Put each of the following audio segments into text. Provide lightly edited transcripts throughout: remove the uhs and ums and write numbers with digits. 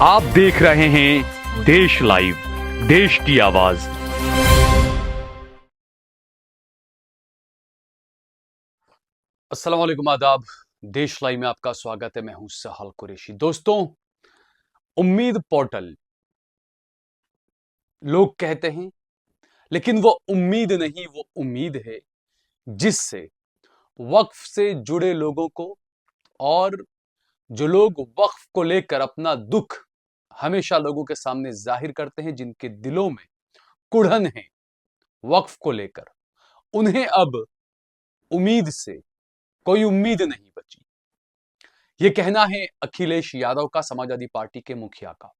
आप देख रहे हैं देश लाइव, देश की आवाज। अस्सलाम वालेकुम, आदाब। देश लाइव में आपका स्वागत है। मैं हूं सहाल कुरैशी। दोस्तों, उम्मीद पोर्टल लोग कहते हैं, लेकिन वो उम्मीद नहीं, वो उम्मीद है जिससे वक्फ से जुड़े लोगों को और जो लोग वक्फ को लेकर अपना दुख हमेशा लोगों के सामने जाहिर करते हैं, जिनके दिलों में कुढ़न है वक्फ को लेकर, उन्हें अब उम्मीद से कोई उम्मीद नहीं बची। यह कहना है अखिलेश यादव का, समाजवादी पार्टी के मुखिया का।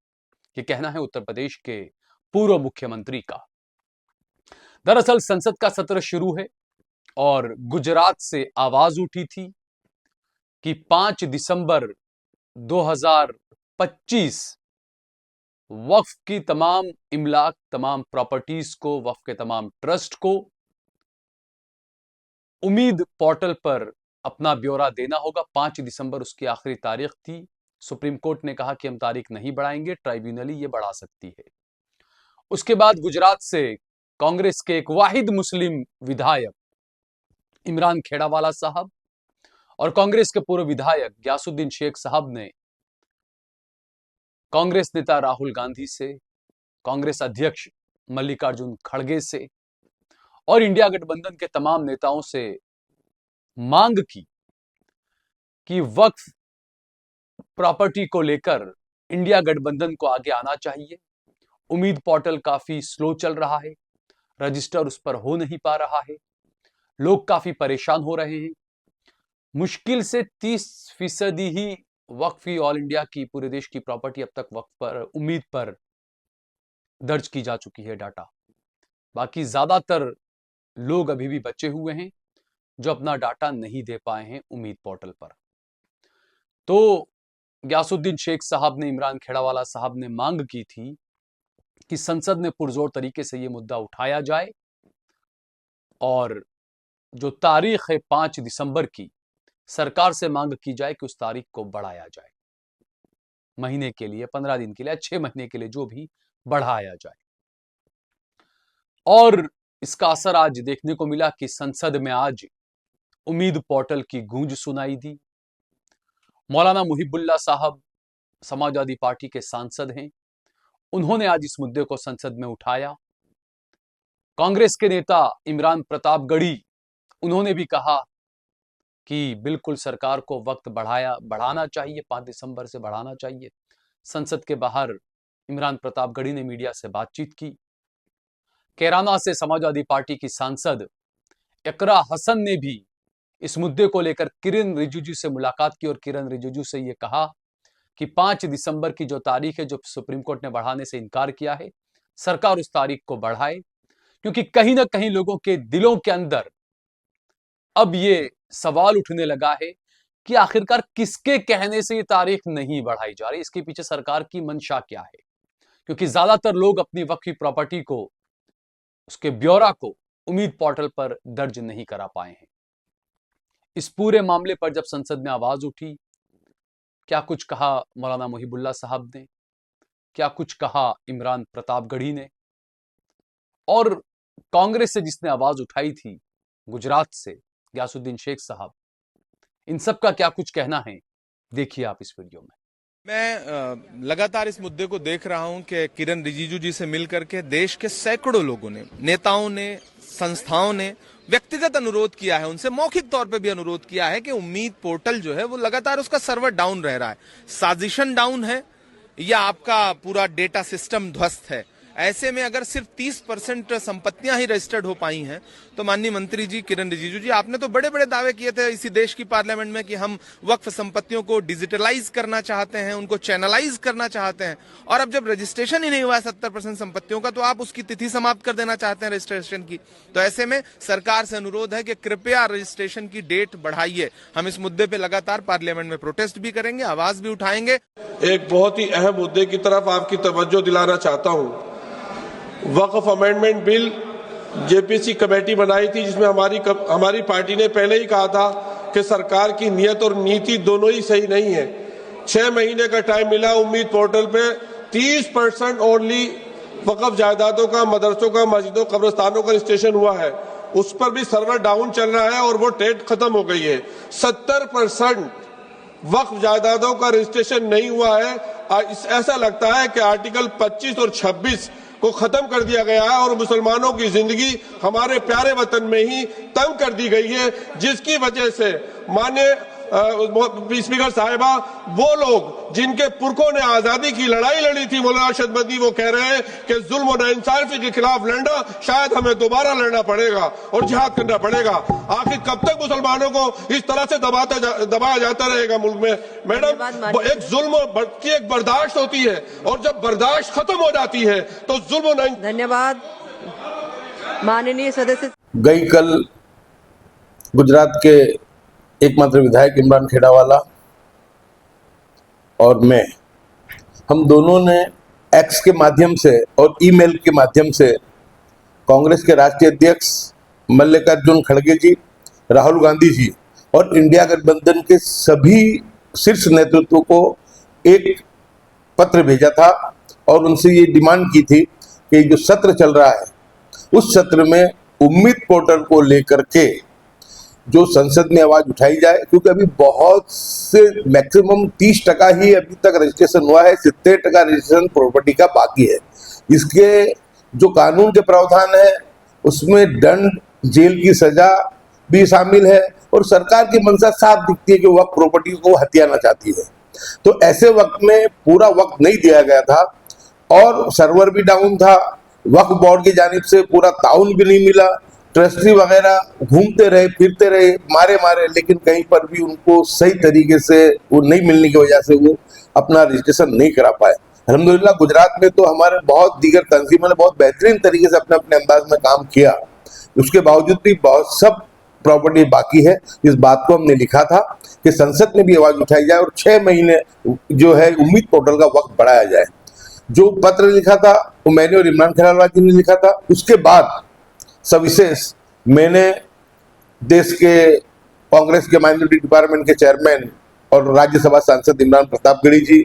यह कहना है उत्तर प्रदेश के पूर्व मुख्यमंत्री का। दरअसल संसद का सत्र शुरू है और गुजरात से आवाज उठी थी कि 5 दिसंबर 2025 वक्फ की तमाम इमलाक, तमाम प्रॉपर्टीज को, वक्फ के तमाम ट्रस्ट को उम्मीद पोर्टल पर अपना ब्यौरा देना होगा। 5 दिसंबर उसकी आखिरी तारीख थी। सुप्रीम कोर्ट ने कहा कि हम तारीख नहीं बढ़ाएंगे, ट्राइब्यूनल ही ये बढ़ा सकती है। उसके बाद गुजरात से कांग्रेस के एक वाहिद मुस्लिम विधायक इमरान खेड़ावाला साहब और कांग्रेस के पूर्व विधायक गयासुद्दीन शेख साहब ने कांग्रेस नेता राहुल गांधी से, कांग्रेस अध्यक्ष मल्लिकार्जुन खड़गे से और इंडिया गठबंधन के तमाम नेताओं से मांग की कि वक्फ प्रॉपर्टी को लेकर इंडिया गठबंधन को आगे आना चाहिए। उम्मीद पोर्टल काफी स्लो चल रहा है, रजिस्टर उस पर हो नहीं पा रहा है, लोग काफी परेशान हो रहे हैं। मुश्किल से 30% ही वक्फ ऑल इंडिया की, पूरे देश की प्रॉपर्टी अब तक वक्फ पर, उम्मीद पर दर्ज की जा चुकी है डाटा। बाकी ज्यादातर लोग अभी भी बचे हुए हैं जो अपना डाटा नहीं दे पाए हैं उम्मीद पोर्टल पर। तो गयासुद्दीन शेख साहब ने, इमरान खेड़ावाला साहब ने मांग की थी कि संसद में पुरजोर तरीके से यह मुद्दा उठाया जाए और जो तारीख है 5 दिसंबर की, सरकार से मांग की जाए कि उस तारीख को बढ़ाया जाए, महीने के लिए, 15 दिन के लिए, 6 महीने के लिए, जो भी बढ़ाया जाए। और इसका असर आज देखने को मिला कि संसद में आज उम्मीद पोर्टल की गूंज सुनाई दी। मौलाना मुहिबुल्लाह साहब समाजवादी पार्टी के सांसद हैं, उन्होंने आज इस मुद्दे को संसद में उठाया। कांग्रेस के नेता इमरान प्रतापगढ़ी, उन्होंने भी कहा कि बिल्कुल सरकार को वक्त बढ़ाना चाहिए, 5 दिसंबर से बढ़ाना चाहिए। संसद के बाहर इमरान प्रतापगढ़ी ने मीडिया से बातचीत की। कैराना से समाजवादी पार्टी की सांसद इकरा हसन ने भी इस मुद्दे को लेकर किरण रिजिजू से मुलाकात की और किरण रिजिजू से यह कहा कि 5 दिसंबर की जो तारीख है, जो सुप्रीम कोर्ट ने बढ़ाने से इनकार किया है, सरकार उस तारीख को बढ़ाए, क्योंकि कहीं ना कहीं लोगों के दिलों के अंदर अब ये सवाल उठने लगा है कि आखिरकार किसके कहने से ये तारीख नहीं बढ़ाई जा रही, इसके पीछे सरकार की मंशा क्या है। क्योंकि ज्यादातर लोग अपनी वक्फ प्रॉपर्टी को, उसके ब्यौरा को उम्मीद पोर्टल पर दर्ज नहीं करा पाए हैं। इस पूरे मामले पर जब संसद में आवाज उठी, क्या कुछ कहा मौलाना मुहिबुल्लाह साहब ने, क्या कुछ कहा इमरान प्रतापगढ़ी ने, और कांग्रेस से जिसने आवाज उठाई थी गुजरात से गयासुद्दीन शेख साहब, इन सब का क्या कुछ कहना है, देखिए आप इस वीडियो में। मैं लगातार इस मुद्दे को देख रहा हूं कि किरण रिजिजू जी से मिलकर के देश के सैकड़ों लोगों ने, नेताओं ने, संस्थाओं ने व्यक्तिगत अनुरोध किया है, उनसे मौखिक तौर पे भी अनुरोध किया है कि उम्मीद पोर्टल जो है वो लगातार उसका सर्वर डाउन रह रहा है। साजिशन डाउन है या आपका पूरा डेटा सिस्टम ध्वस्त है। ऐसे में अगर सिर्फ 30% संपत्तियां ही रजिस्टर्ड हो पाई हैं, तो माननीय मंत्री जी किरण रिजिजू जी, आपने तो बड़े बड़े दावे किए थे इसी देश की पार्लियामेंट में कि हम वक्फ संपत्तियों को डिजिटलाइज करना चाहते हैं, उनको चैनलाइज करना चाहते हैं, और अब जब रजिस्ट्रेशन ही नहीं हुआ है 70% संपत्तियों का, तो आप उसकी तिथि समाप्त कर देना चाहते हैं रजिस्ट्रेशन की। तो ऐसे में सरकार से अनुरोध है कि कृपया रजिस्ट्रेशन की डेट बढ़ाइए। हम इस मुद्दे पर लगातार पार्लियामेंट में प्रोटेस्ट भी करेंगे, आवाज भी उठाएंगे। एक बहुत ही अहम मुद्दे की तरफ आपकी तवज्जो दिलाना चाहता हूं। वक्फ अमेंडमेंट बिल जेपीसी कमेटी बनाई थी, जिसमें हमारी पार्टी ने पहले ही कहा था कि सरकार की नीयत और नीति दोनों ही सही नहीं है। 6 महीने का टाइम मिला उम्मीद पोर्टल पे 30% ओनली वक्फ जायदादों का, मदरसों का, मस्जिदों, कब्रिस्तानों का रजिस्ट्रेशन हुआ है। उस पर भी सर्वर डाउन चल रहा है और वो डेट खत्म हो गई है। 70% वक्फ जायदादों का रजिस्ट्रेशन नहीं हुआ है। ऐसा लगता है कि आर्टिकल 25 और 26 को खत्म कर दिया गया है और मुसलमानों की जिंदगी हमारे प्यारे वतन में ही तंग कर दी गई है, जिसकी वजह से माननीय स्पीकर साहिबा, वो लोग जिनके पुरखों ने आजादी की लड़ाई लड़ी थी, मौलाना अरशद मदनी, वो कह रहे हैं कि जुल्म और नाइंसाफी के खिलाफ लड़ना शायद हमें दोबारा लड़ना पड़ेगा और जिहाद करना पड़ेगा। आखिर कब तक मुसलमानों को इस तरह से दबाया जाता रहेगा मुल्क में? मैडम, एक जुल्म की एक बर्दाश्त होती है और जब बर्दाश्त खत्म हो जाती है तो जुल्म। धन्यवाद माननीय सदस्य। गई कल गुजरात के एकमात्र विधायक इमरान खेड़ावाला और मैं, हम दोनों ने एक्स के माध्यम से और ईमेल के माध्यम से कांग्रेस के राष्ट्रीय अध्यक्ष मल्लिकार्जुन खड़गे जी, राहुल गांधी जी और इंडिया गठबंधन के सभी शीर्ष नेतृत्व को एक पत्र भेजा था और उनसे ये डिमांड की थी कि जो सत्र चल रहा है उस सत्र में उम्मीद पोर्टल को लेकर के जो संसद में आवाज उठाई जाए, क्योंकि अभी बहुत से मैक्सिमम 30% ही अभी तक रजिस्ट्रेशन हुआ है, 70% रजिस्ट्रेशन प्रॉपर्टी का बाकी है। इसके जो कानून के प्रावधान है उसमें दंड, जेल की सजा भी शामिल है और सरकार की मंशा साफ दिखती है कि वह प्रॉपर्टी को हथियाना चाहती है। तो ऐसे वक्त में पूरा वक्त नहीं दिया गया था और सर्वर भी डाउन था, वक्फ बोर्ड की जानिब से पूरा ताउन भी नहीं मिला, ट्रस्टी वगैरह घूमते रहे, फिरते रहे, मारे, लेकिन कहीं पर भी उनको सही तरीके से वो नहीं मिलने की वजह से वो अपना रजिस्ट्रेशन नहीं करा पाए। अल्हम्दुलिल्लाह गुजरात में तो हमारे बहुत दीगर तंजीमों ने बहुत बेहतरीन तरीके से अपने अपने अंदाज में काम किया, उसके बावजूद भी बहुत सब प्रॉपर्टी बाकी है। इस बात को हमने लिखा था कि संसद में भी आवाज उठाई जाए और 6 महीने जो है उम्मीद पोर्टल का वक्त बढ़ाया जाए। जो पत्र लिखा था वो मैंने और इमरान खेड़ावाला जी ने लिखा था। उसके बाद सविशेष मैंने देश के कांग्रेस के माइनॉरिटी डिपार्टमेंट के चेयरमैन और राज्यसभा सांसद इमरान प्रतापगढ़ी जी,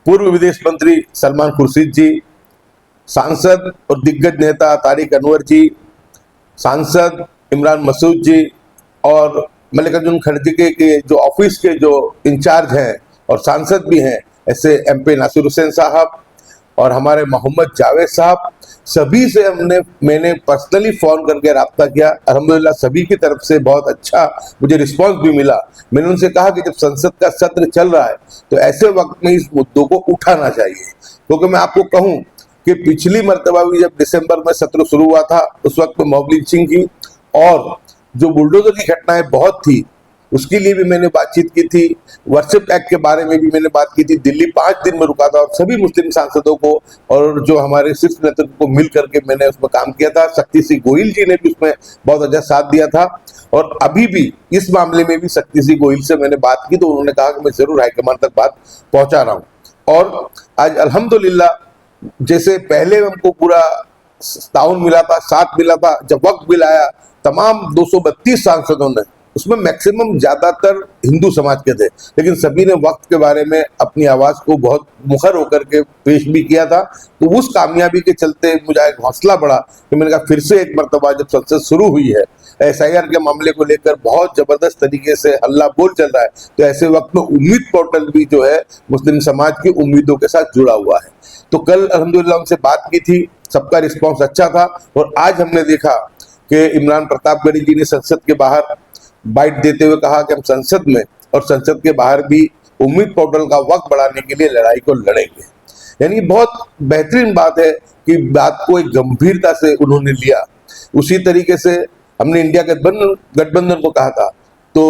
पूर्व विदेश मंत्री सलमान खुर्शीद जी, सांसद और दिग्गज नेता तारिक अनवर जी, सांसद इमरान मसूद जी और मल्लिकार्जुन खड़गे के जो ऑफिस के जो इंचार्ज हैं और सांसद भी हैं ऐसे MP नासिर हुसैन साहब और हमारे मोहम्मद जावेद साहब, सभी से मैंने पर्सनली फोन करके रब्ता किया। अल्हम्दुलिल्लाह सभी की तरफ से बहुत अच्छा मुझे रिस्पांस भी मिला। मैंने उनसे कहा कि जब संसद का सत्र चल रहा है तो ऐसे वक्त में इस मुद्दों को उठाना चाहिए, क्योंकि मैं आपको कहूं कि पिछली मर्तबा भी जब दिसंबर में सत्र शुरू हुआ था उस वक्त में मॉब लिंचिंग की और जो बुलडोजर की घटनाएं बहुत थी उसके लिए भी मैंने बातचीत की थी। वर्शिप एक्ट के बारे में भी मैंने बात की थी। दिल्ली 5 दिन में रुका था और सभी मुस्लिम सांसदों को और जो हमारे शीर्ष नेतृत्व को मिल करके मैंने उसमें काम किया था। शक्ति सिंह गोहिल जी ने भी उसमें बहुत अच्छा साथ दिया था और अभी भी इस मामले में भी शक्ति सिंह गोहिल से मैंने बात की तो उन्होंने कहा कि मैं जरूर हाईकमान तक बात पहुंचा रहा हूँ। और आज अल्हम्दुलिल्लाह जैसे पहले हमको पूरा ताउन मिला था, साथ मिला था, जब वक्त बिल आया तमाम 232 सांसदों ने, उसमें मैक्सिमम ज्यादातर हिंदू समाज के थे, लेकिन सभी ने वक्त के बारे में अपनी आवाज को बहुत मुखर होकर के पेश भी किया था। तो उस कामयाबी के चलते मुझे एक हौसला बढ़ा कि मैंने कहा फिर से एक मरतबा जब संसद शुरू हुई है, SIR के मामले को लेकर बहुत जबरदस्त तरीके से हल्ला बोल चल रहा है, तो ऐसे वक्त में उम्मीद पोर्टल भी जो है मुस्लिम समाज की उम्मीदों के साथ जुड़ा हुआ है। तो कल अल्हम्दुलिल्लाह उनसे बात की थी, सबका रिस्पॉन्स अच्छा था और आज हमने देखा कि इमरान प्रतापगढ़ी जी ने संसद के बाहर बाइट देते हुए कहा कि हम संसद में और संसद के बाहर भी उम्मीद पोर्टल का वक्त बढ़ाने के लिए लड़ाई को लड़ेंगे। यानी बहुत बेहतरीन बात है कि बात को एक गंभीरता से उन्होंने लिया। उसी तरीके से हमने इंडिया गठबंधन को कहा था तो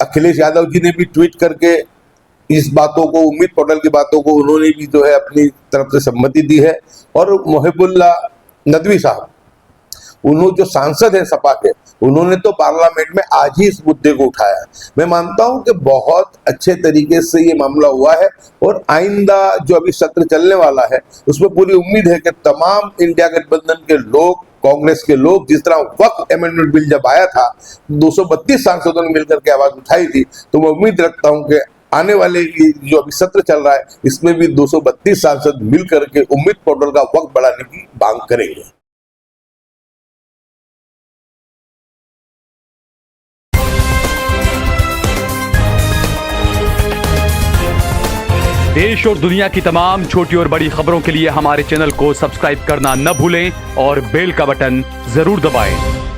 अखिलेश यादव जी ने भी ट्वीट करके इस बातों को, उम्मीद पोर्टल की बातों को उन्होंने भी जो है अपनी तरफ से सम्मति दी है। और मोहिबुल्ला नदवी साहब, उन्होंने जो सांसद हैं सपा के, उन्होंने तो पार्लियामेंट में आज ही इस मुद्दे को उठाया है। मैं मानता हूं कि बहुत अच्छे तरीके से ये मामला हुआ है और आइंदा जो अभी सत्र चलने वाला है उसमें पूरी उम्मीद है कि तमाम इंडिया गठबंधन के लोग, कांग्रेस के लोग, जिस तरह वक्त अमेंडमेंट बिल जब आया था 232 सांसदों ने मिलकर के आवाज उठाई थी, तो मैं उम्मीद रखता हूं कि आने वाले ये जो अभी सत्र चल रहा है इसमें भी 232 सांसद मिल करके उम्मीद पोर्टल का वक्त बढ़ाने की मांग करेंगे। देश और दुनिया की तमाम छोटी और बड़ी खबरों के लिए हमारे चैनल को सब्सक्राइब करना न भूलें और बेल का बटन जरूर दबाएं।